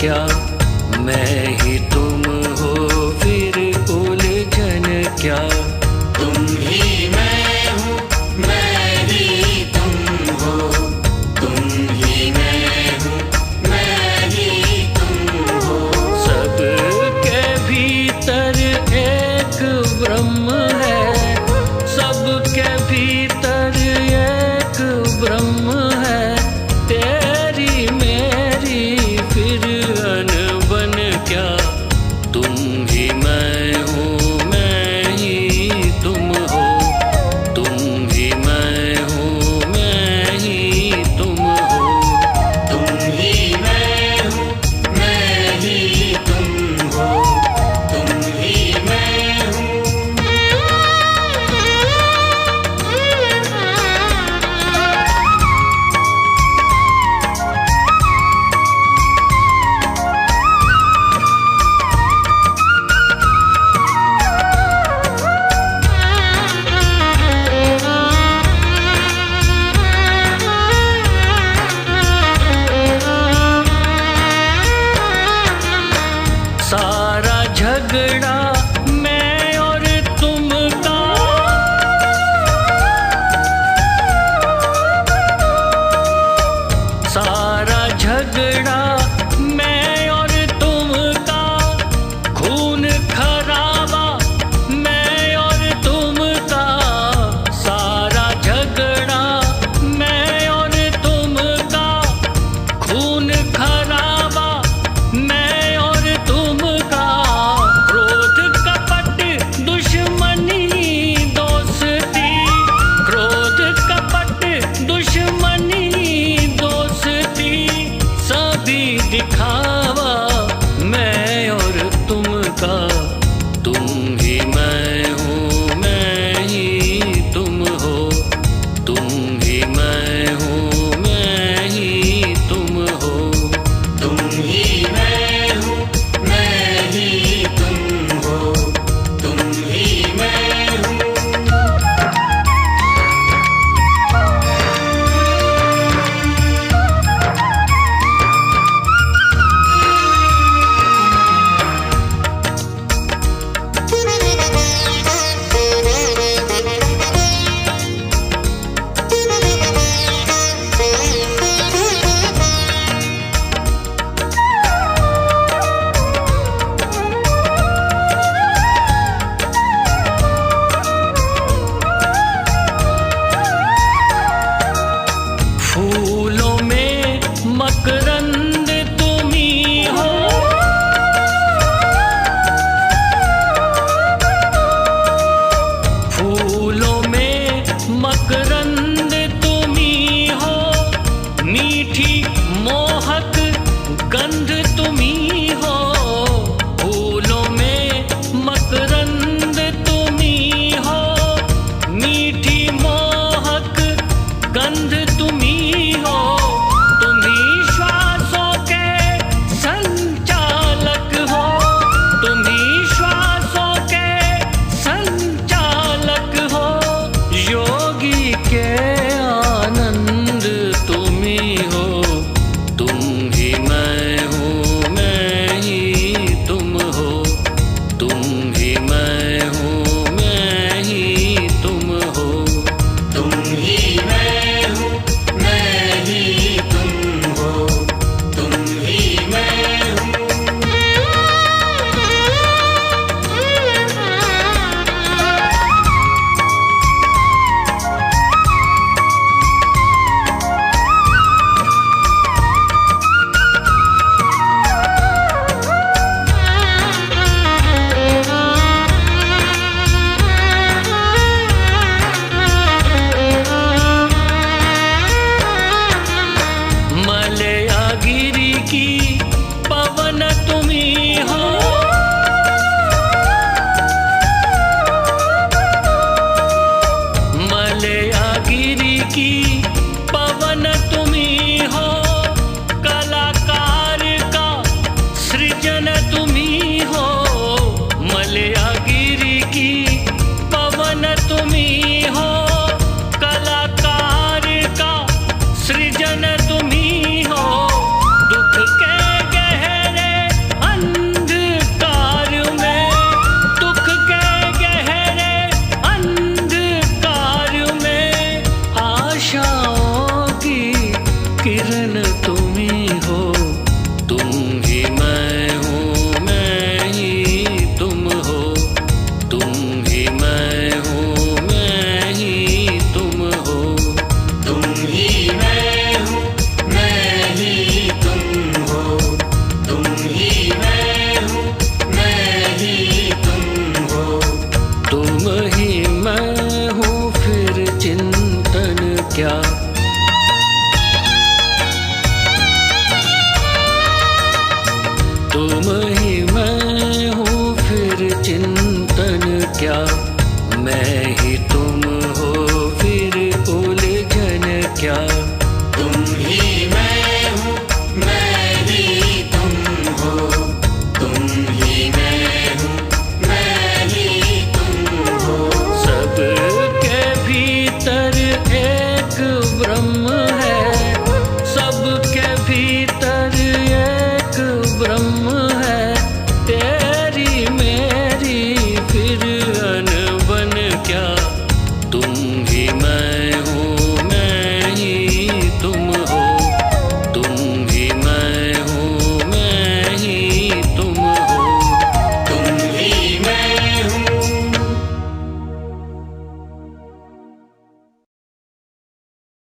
क्या, मैं ही तुम हो फिर उलझन क्या। तुम ही मैं हूँ, मैं ही तुम हो, तुम ही मैं हूँ, मैं ही तुम हो। सबके भीतर एक ब्रह्म है, सबके भीतर एक ब्रह्म है। तेरी मेरी फिर अनबन क्या, तुम ही मैं हूँ, मैं ही तुम हो, तुम ही मैं हूँ, मैं ही तुम हो। तुम ही मैं हूँ, मैं ही तुम हो, तुम ही मैं हूँ। सारा झगड़ा मैं और तुम का, सारा झगड़ा मैं और तुम का, खून खराबा मैं और तुम का। सारा झगड़ा मैं और तुम का, खून खराबा मैं और तुम का। क्रोध कपट दुश्मनी दोस्ती, क्रोध कपट दुश्मनी दोस्ती, सभी दिखावा मैं और तुम का। तुम ही मैं हूँ, मैं ही तुम हो, तुम ही मैं हूँ, मैं ही तुम हो। तुम ही मैं हूँ, मैं ही तुम हो, तुम ही मैं हूँ। फूलों में मकरंद तुम्ही हो, फूलों में मकरंद तुम्ही हो। मीठी मोहक गंध तुम्ही हो, फूलों में मकरंद तुम्ही हो। मीठी मोहक गंध तुम्ही हो। तुम्ही श्वासों के संचालक हो, तुम्ही श्वासों के संचालक हो। योगी के आनंद तुम्ही हो, तुम ही मैं हूँ, मैं ही तुम हो, तुम ही मैं हूँ, मैं ही तुम हो। तुम ही मैं हूँ, मैं ही तुम हो, तुम ही मैं हूँ। मलयागिरी की पवन तुम्ही हो, मलयागिरी की पवन तुम्ही हो। कलाकार का सृजन तुम्ही हो, मलयागिरी की पवन तुम्ही हो। कलाकार का सृजन तुम्ही हो। दुख के गहरे क्या। तुम ही मैं हूँ फिर चिंतन क्या, मैं ही तुम हो फिर उलझन क्या।